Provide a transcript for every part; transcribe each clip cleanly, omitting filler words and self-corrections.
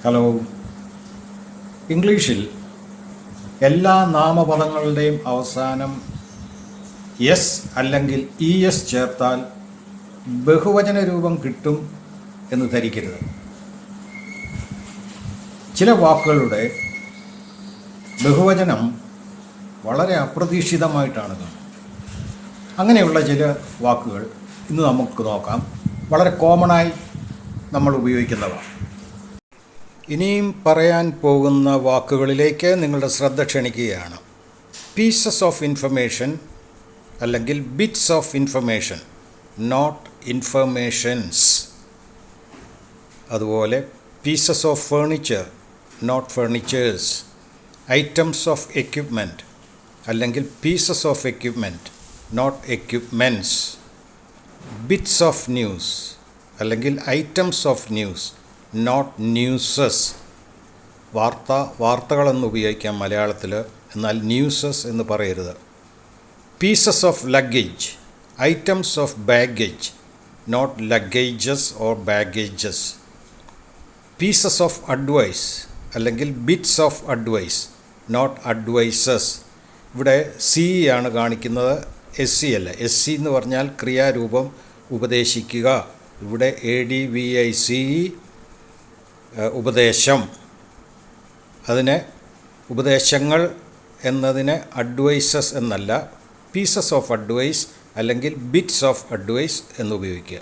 Hello. ഇംഗ്ലീഷിൽ എല്ലാ നാമപദങ്ങളുടെയും അവസാനം എസ് അല്ലെങ്കിൽ ഇ എസ് ചേർത്താൽ ബഹുവചന രൂപം കിട്ടും എന്ന് ധരിക്കരുത്. ചില വാക്കുകളുടെ ബഹുവചനം വളരെ അപ്രതീക്ഷിതമായിട്ടാണ് കാണുന്നത്. അങ്ങനെയുള്ള ചില വാക്കുകൾ ഇന്ന് നമുക്ക് നോക്കാം. വളരെ കോമണായി നമ്മൾ ഉപയോഗിക്കുന്നവ. ഇനിയും പറയാൻ പോകുന്ന വാക്കുകളിലേക്ക് നിങ്ങളുടെ ശ്രദ്ധ ക്ഷണിക്കുകയാണ്. പീസസ് ഓഫ് ഇൻഫർമേഷൻ അല്ലെങ്കിൽ bits of information, not informations. അതുപോലെ pieces of furniture, not furnitures. Items of equipment അല്ലെങ്കിൽ pieces of equipment, not equipments. Bits of news അല്ലെങ്കിൽ items of news, not newses. വാർത്തകളെന്ന് ഉപയോഗിക്കാം മലയാളത്തിൽ, എന്നാൽ ന്യൂസസ് എന്ന് പറയരുത്. Pieces of luggage, items of baggage, not luggages or baggages. Pieces of advice അല്ലെങ്കിൽ bits of advice, not advices. ഇവിടെ C ആണ് കാണിക്കുന്നത്, എസ് സി അല്ല. എസ് സി എന്ന് പറഞ്ഞാൽ ക്രിയാരൂപം ഉപദേശിക്കുക. ഇവിടെ ADVIC ഉപദേശം. അതിന് ഉപദേശങ്ങൾ എന്നതിന് അഡ്വൈസസ് എന്നല്ല, പീസസ് ഓഫ് അഡ്വൈസ് അല്ലെങ്കിൽ ബിറ്റ്സ് ഓഫ് അഡ്വൈസ് എന്നുപയോഗിക്കുക.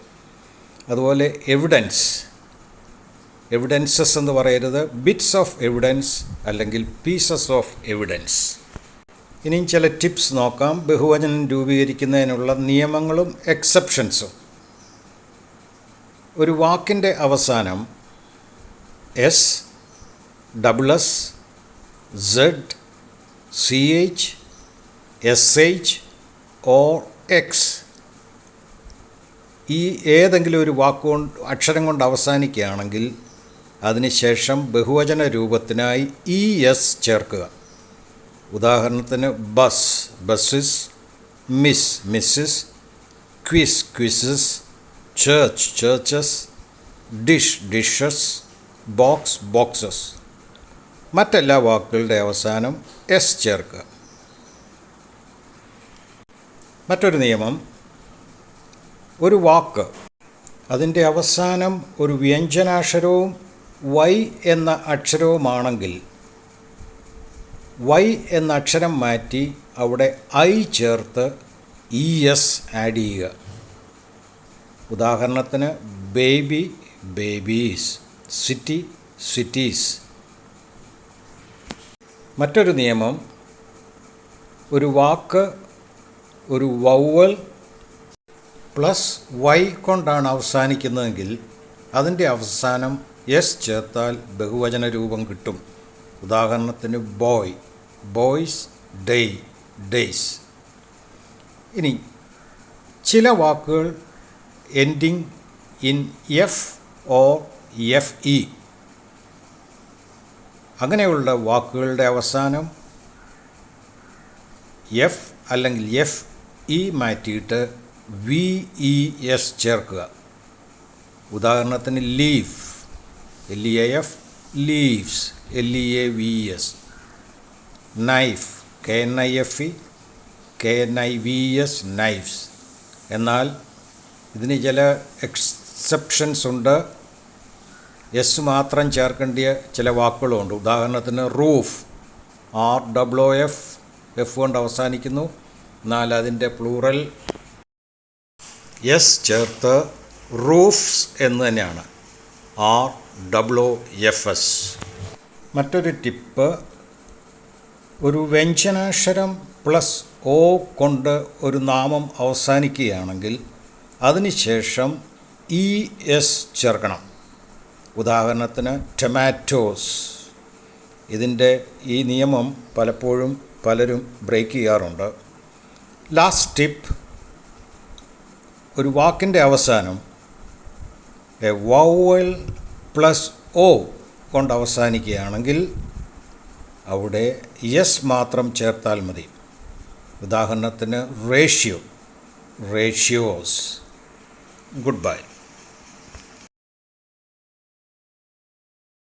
അതുപോലെ എവിഡൻസ്, എവിഡൻസസ് എന്ന് പറയരുത്, ബിറ്റ്സ് ഓഫ് എവിഡൻസ് അല്ലെങ്കിൽ പീസസ് ഓഫ് എവിഡൻസ്. ഇനിയും ചില ടിപ്സ് നോക്കാം. ബഹുവചനം രൂപീകരിക്കുന്നതിനുള്ള നിയമങ്ങളും എക്സെപ്ഷൻസും. ഒരു വാക്കിൻ്റെ അവസാനം S, double S, Z, CH, SH or X ഈ ഏതെങ്കിലും ഒരു വാക്കുകൊണ്ട് അക്ഷരം കൊണ്ട് അവസാനിക്കുകയാണെങ്കിൽ അതിനുശേഷം ബഹുവചന രൂപത്തിനായി ES ചേർക്കുക. ഉദാഹരണത്തിന് bus, buses, miss, misses, quiz, quizzes, church, churches, dish, dishes, box, boxes. മറ്റെല്ലാ വാക്കുകളുടെ അവസാനം എസ് ചേർക്കുക. മറ്റൊരു നിയമം, ഒരു വാക്ക് അതിൻ്റെ അവസാനം ഒരു വ്യഞ്ജനാക്ഷരവും Y എന്ന അക്ഷരവുമാണെങ്കിൽ Y എന്ന അക്ഷരം മാറ്റി അവിടെ I ചേർത്ത് ES ആഡ് ചെയ്യുക. ഉദാഹരണത്തിന് ബേബി, ബേബീസ്, സിറ്റി, സിറ്റീസ്. മറ്റൊരു നിയമം, ഒരു വാക്ക് ഒരു വൗവൽ പ്ലസ് Y കൊണ്ടാണ് അവസാനിക്കുന്നതെങ്കിൽ അതിൻ്റെ അവസാനം എസ് ചേർത്താൽ ബഹുവചന രൂപം കിട്ടും. ഉദാഹരണത്തിന് ബോയ്, ബോയ്സ്, ഡേ, ഡേയ്സ്. ഇനി ചില വാക്കുകൾ ending in F or FE. അങ്ങനെയുള്ള വാക്കുകളുടെ അവസാനം F അല്ലെങ്കിൽ FE മാറ്റിയിട്ട് VES ചേർക്കുക. ഉദാഹരണത്തിന് leaf, LEAF, leaves, LEAVES. Knife, KNIFE, KNIVES, knives. എന്നാൽ ഇതിന് ചില എക്സെപ്ഷൻസ് ഉണ്ട്. എസ് മാത്രം ചേർക്കേണ്ടിയ ചില വാക്കുകളുണ്ട്. ഉദാഹരണത്തിന് റൂഫ്, ROOF, F കൊണ്ട് അവസാനിക്കുന്നു, എന്നാൽ അതിൻ്റെ പ്ലൂറൽ എസ് ചേർത്ത് റൂഫ്സ് എന്ന് തന്നെയാണ്, ROOFS. മറ്റൊരു ടിപ്പ്, ഒരു വ്യഞ്ജനാക്ഷരം പ്ലസ് O കൊണ്ട് ഒരു നാമം അവസാനിക്കുകയാണെങ്കിൽ അതിനുശേഷം ES ചേർക്കണം. ഉദാഹരണത്തിന് ടൊമാറ്റോസ്. ഇതിൻ്റെ ഈ നിയമം പലപ്പോഴും പലരും ബ്രേക്ക് ചെയ്യാറുണ്ട്. ലാസ്റ്റ് ടിപ്പ്, ഒരു വാക്കിൻ്റെ അവസാനം എ വൗവൽ പ്ലസ് O കൊണ്ട് അവസാനിക്കുകയാണെങ്കിൽ അവിടെ എസ് മാത്രം ചേർത്താൽ മതി. ഉദാഹരണത്തിന് റേഷ്യോ, റേഷ്യോസ്. Goodbye.